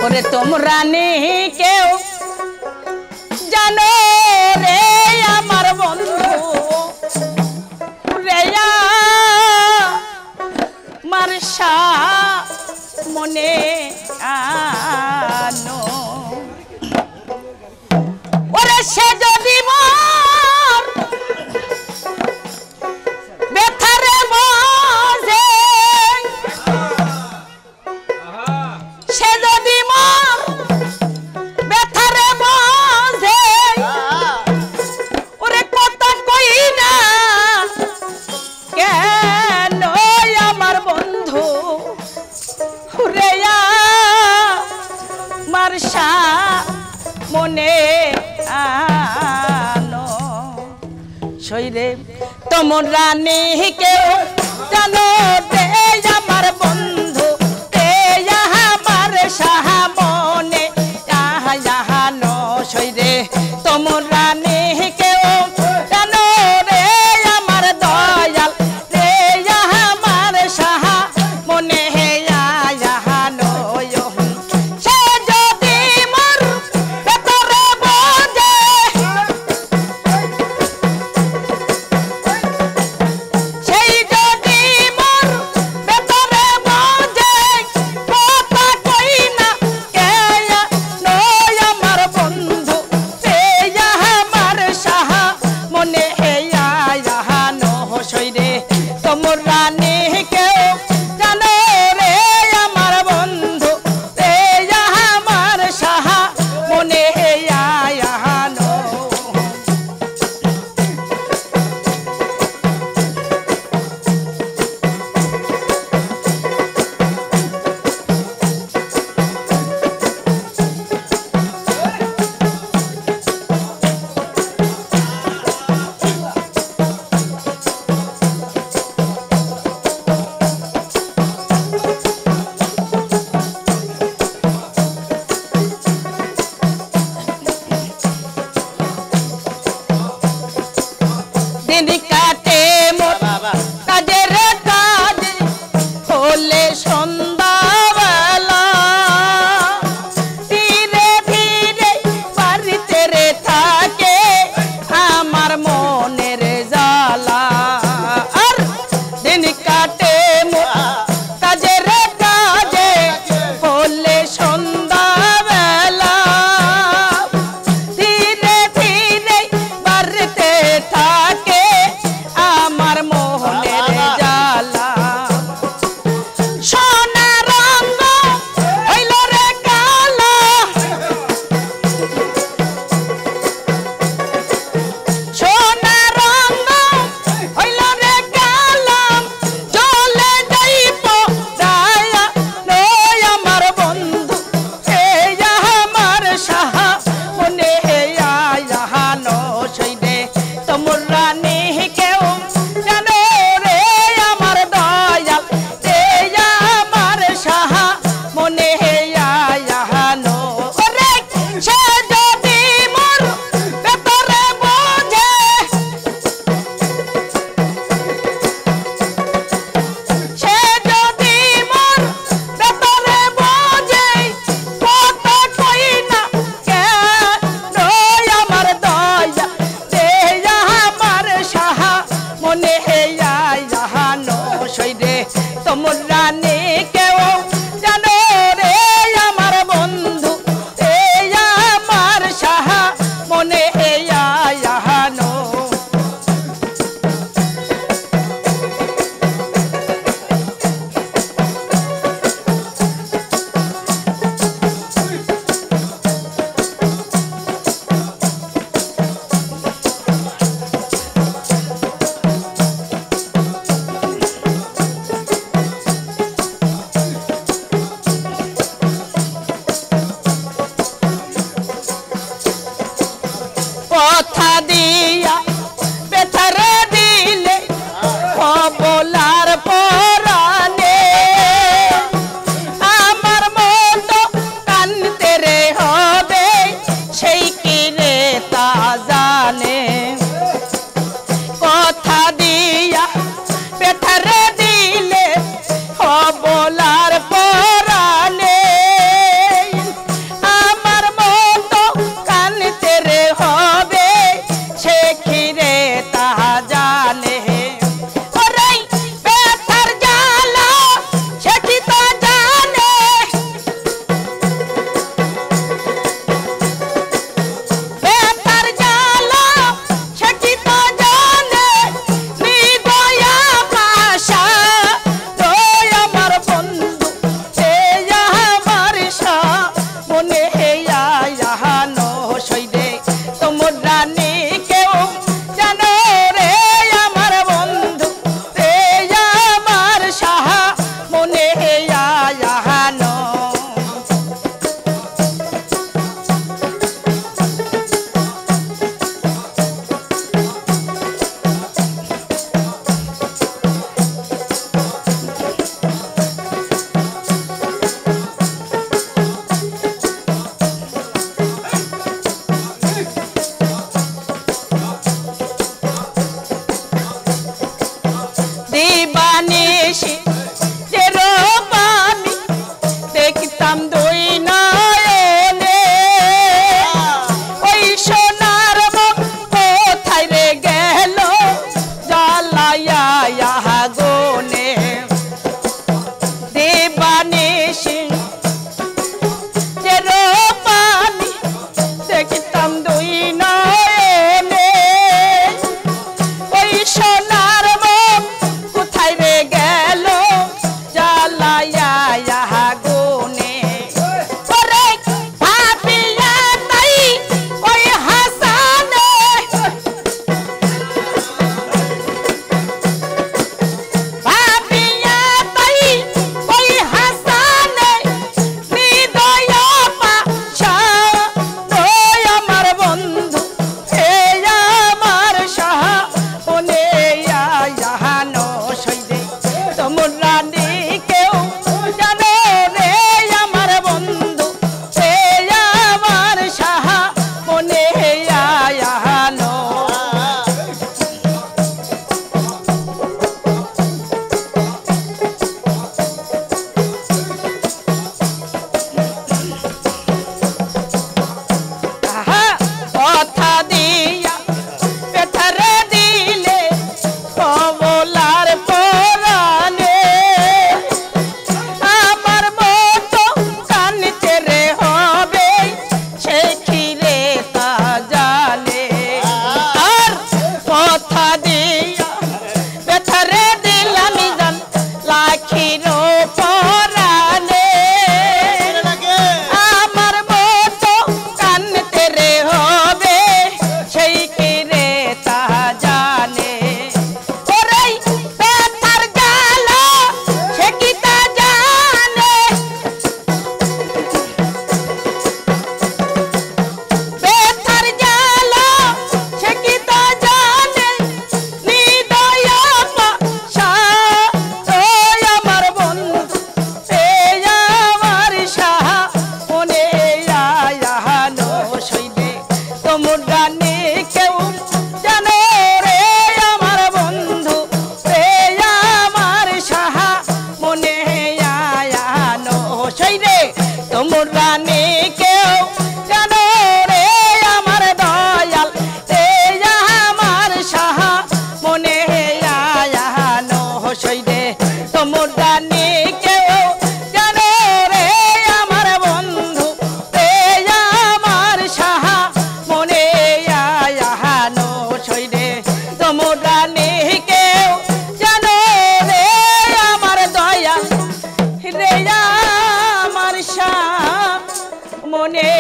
ওরে তোমরা নেই কেউ জানো রে আমার বন্ধু রে মারসা মনে আনো ওরে সে যদি মোর বেথারে বসে সে যদি মোর বেথারে বসে ওরে কথা কই না কেন আমার বন্ধু রে মারসা মনে আনো শৈরে তোমরা নেই কেউ জানো রে আমার বন্ধু রে আমার সাহা মনে আনো শৈরে তোমরা নেই কেউ জানো রে আমার দয়াল রে আমার সাহা মনে আনো সে যদি মোর ভেতরে বোঝে সেই যদি মোর ভেতরে বোঝে কথা কই না কে নয় আমার বন্ধু রে আমার সাহা মনে আনো সইরে তোমরা নেই কেউ জানো রে আমার বন্ধু রে আমার সাহা মনে আনো या गोने देवाने सिंह तेरो पानी देखताम दुई नयने ओई सोनार मन कोथाय रे गेल জ্বালায়া গোনে ওরে ভাবিয়া তাই ওই হাসানে ভাবিয়া তাই ওই হাসানে হৃদয় পাশা ওই আমার বন্ধু এই আমার সাহা ওনে ইয়াহানো সইদে তোমরা কেউ জানো রে আমার বন্ধু সে আমার সাহা মনে আয়ানো কথা দিয়া পেঠারে দিলে কবলার পরানে আমার মতো কানতে রে হবে সে খিরে তা জানে আর কথা দিয়া পেঠারে দিলাম জান লাখির পরানে আমার মতো কানতে রে হবে সেই খিরে তা জানে ওরে ব্যথার জ্বালা সে কি তা জানে ব্যথার জ্বালা সে কি তা জানে হৃদয় পাশা ওই আমার বন্ধু এই আমার সাহা মনে আয়ানো সইদে তোমরা কেউ জানো রে আমার বন্ধু এই আমার সাহা মনে আয়ানো সইদে তোমরা কেউ জানো রে আমার দয়াল এই আমার সাহা মনে আয়ানো সইদে তোমরা কেউ জানো রে আমার বন্ধু এই আমার সাহা মনে আয়ানো সইদে তোমরা কেউ জানো রে আমার দয়াল রে আমার সাহা মনে